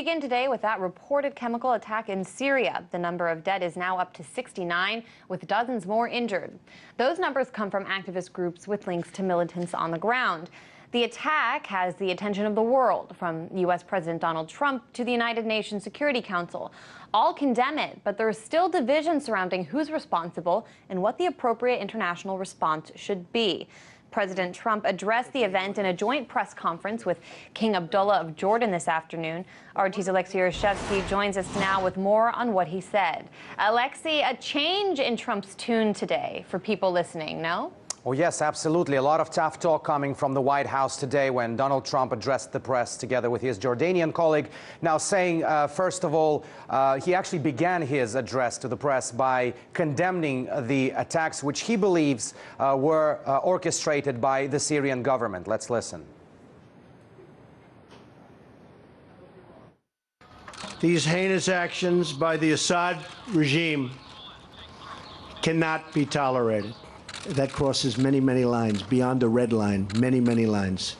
Begin today with that reported chemical attack in Syria. The number of dead is now up to 69, with dozens more injured. Those numbers come from activist groups with links to militants on the ground. The attack has the attention of the world, from U.S. President Donald Trump to the United Nations Security Council. All condemn it, but there is still division surrounding who's responsible and what the appropriate international response should be. President Trump addressed the event in a joint press conference with King Abdullah of Jordan this afternoon. RT's Alexei Yarshevsky joins us now with more on what he said. Alexei, a change in Trump's tune today for people listening, no? Well, yes, absolutely. A lot of tough talk coming from the White House today when Donald Trump addressed the press together with his Jordanian colleague. Now saying, first of all, he actually began his address to the press by condemning the attacks, which he believes were orchestrated by the Syrian government. Let's listen. These heinous actions by the Assad regime cannot be tolerated. That crosses many, many lines, beyond the red line, many, many lines.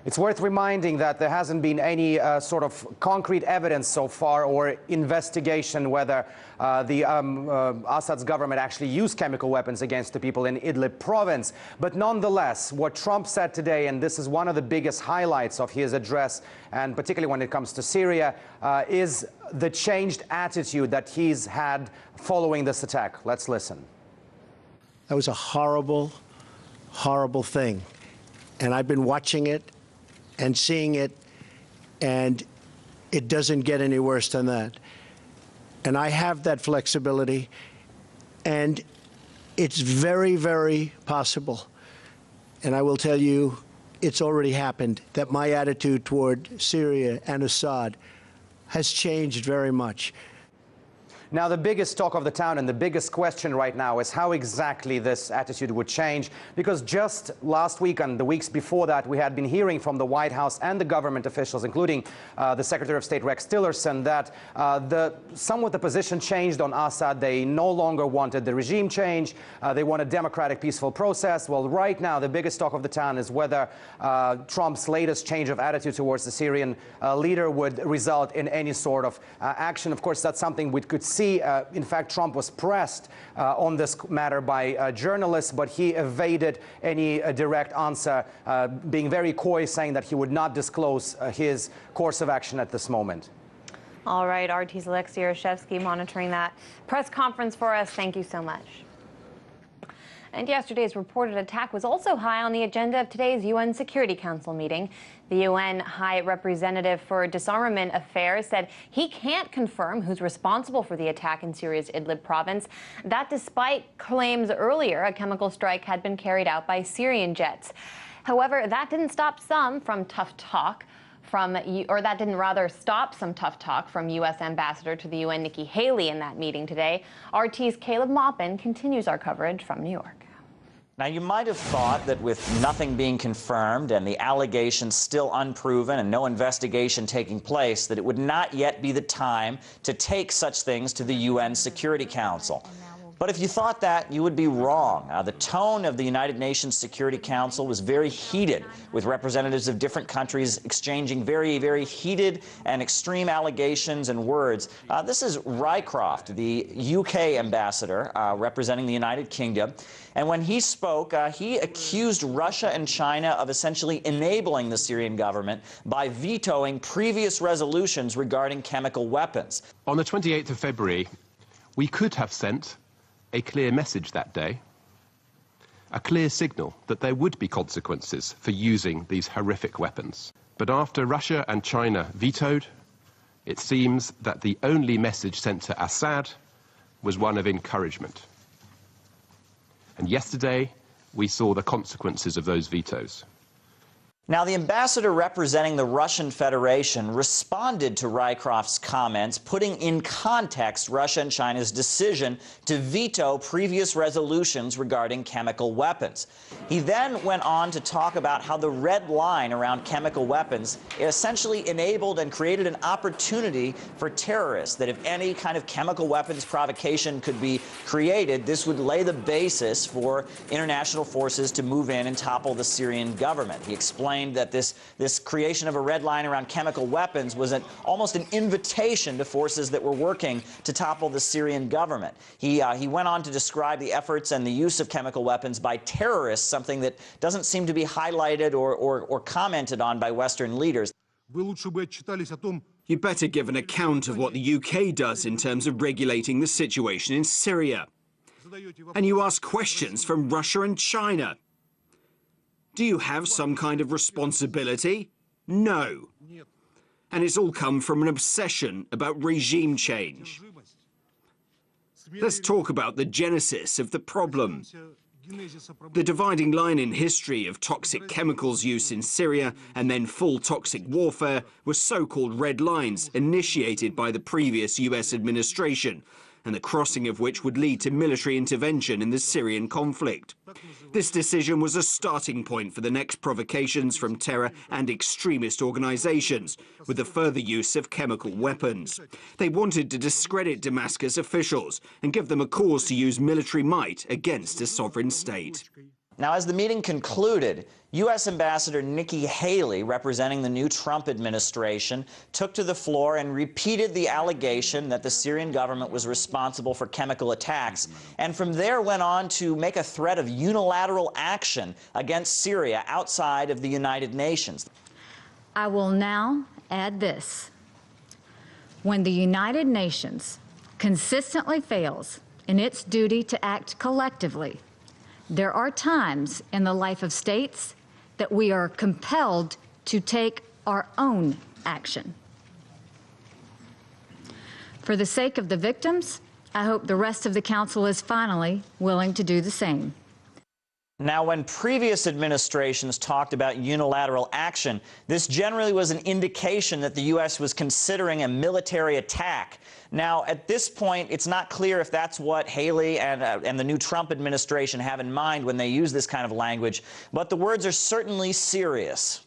It's worth reminding that there hasn't been any sort of concrete evidence so far or investigation whether Assad's government actually used chemical weapons against the people in Idlib province. But nonetheless, what Trump said today, and this is one of the biggest highlights of his address, and particularly when it comes to Syria, is the changed attitude that he's had following this attack. Let's listen. That was a horrible, horrible thing. And I've been watching it and seeing it, and it doesn't get any worse than that. And I have that flexibility, and it's very, very possible, and I will tell you, it's already happened, that my attitude toward Syria and Assad has changed very much. Now, the biggest talk of the town and the biggest question right now is how exactly this attitude would change, because just last week and the weeks before that, we had been hearing from the White House and the government officials, including the Secretary of State Rex Tillerson, that somewhat the position changed on Assad. They no longer wanted the regime change. They want a democratic, peaceful process. Well, right now, the biggest talk of the town is whether Trump's latest change of attitude towards the Syrian leader would result in any sort of action. Of course, that's something we could see. In fact, Trump was pressed on this matter by journalists, but he evaded any direct answer, being very coy, saying that he would not disclose his course of action at this moment. All right, RT's Alexei Yarshevsky monitoring that press conference for us. Thank you so much. And yesterday's reported attack was also high on the agenda of today's UN Security Council meeting. The UN High Representative for Disarmament Affairs said he can't confirm who's responsible for the attack in Syria's Idlib province. That despite claims earlier a chemical strike had been carried out by Syrian jets. However, that didn't stop some from tough talk. That didn't rather stop some tough talk from U.S. Ambassador to the UN Nikki Haley in that meeting today. RT's Caleb Maupin continues our coverage from New York. Now, you might have thought that with nothing being confirmed and the allegations still unproven and no investigation taking place, that it would not yet be the time to take such things to the UN Security Council. But if you thought that, you would be wrong. The tone of the United Nations Security Council was very heated, with representatives of different countries exchanging very, very heated and extreme allegations and words. This is Rycroft, the UK ambassador representing the United Kingdom. And when he spoke, he accused Russia and China of essentially enabling the Syrian government by vetoing previous resolutions regarding chemical weapons. On the 28th of February, we could have sent a clear message that day, a clear signal that there would be consequences for using these horrific weapons. But after Russia and China vetoed, it seems that the only message sent to Assad was one of encouragement. And yesterday, we saw the consequences of those vetoes. Now, the ambassador representing the Russian Federation responded to Rycroft's comments, putting in context Russia and China's decision to veto previous resolutions regarding chemical weapons. He then went on to talk about how the red line around chemical weapons essentially enabled and created an opportunity for terrorists, that if any kind of chemical weapons provocation could be created, this would lay the basis for international forces to move in and topple the Syrian government. He explained explained that this creation of a red line around chemical weapons was almost an invitation to forces that were working to topple the Syrian government. He went on to describe the efforts and the use of chemical weapons by terrorists, something that doesn't seem to be highlighted or commented on by Western leaders. You better give an account of what the UK does in terms of regulating the situation in Syria. And you ask questions from Russia and China. Do you have some kind of responsibility? No. And it's all come from an obsession about regime change. Let's talk about the genesis of the problem. The dividing line in history of toxic chemicals use in Syria and then full toxic warfare was so-called red lines initiated by the previous US administration, and the crossing of which would lead to military intervention in the Syrian conflict. This decision was a starting point for the next provocations from terror and extremist organizations, with the further use of chemical weapons. They wanted to discredit Damascus officials and give them a cause to use military might against a sovereign state. Now, as the meeting concluded, U.S. Ambassador Nikki Haley, representing the new Trump administration, took to the floor and repeated the allegation that the Syrian government was responsible for chemical attacks, and from there went on to make a threat of unilateral action against Syria outside of the United Nations. I will now add this. When the United Nations consistently fails in its duty to act collectively, there are times in the life of states that we are compelled to take our own action. For the sake of the victims, I hope the rest of the Council is finally willing to do the same. Now, when previous administrations talked about unilateral action, this generally was an indication that the U.S. was considering a military attack. Now, at this point, it's not clear if that's what Haley and the new Trump administration have in mind when they use this kind of language, but the words are certainly serious.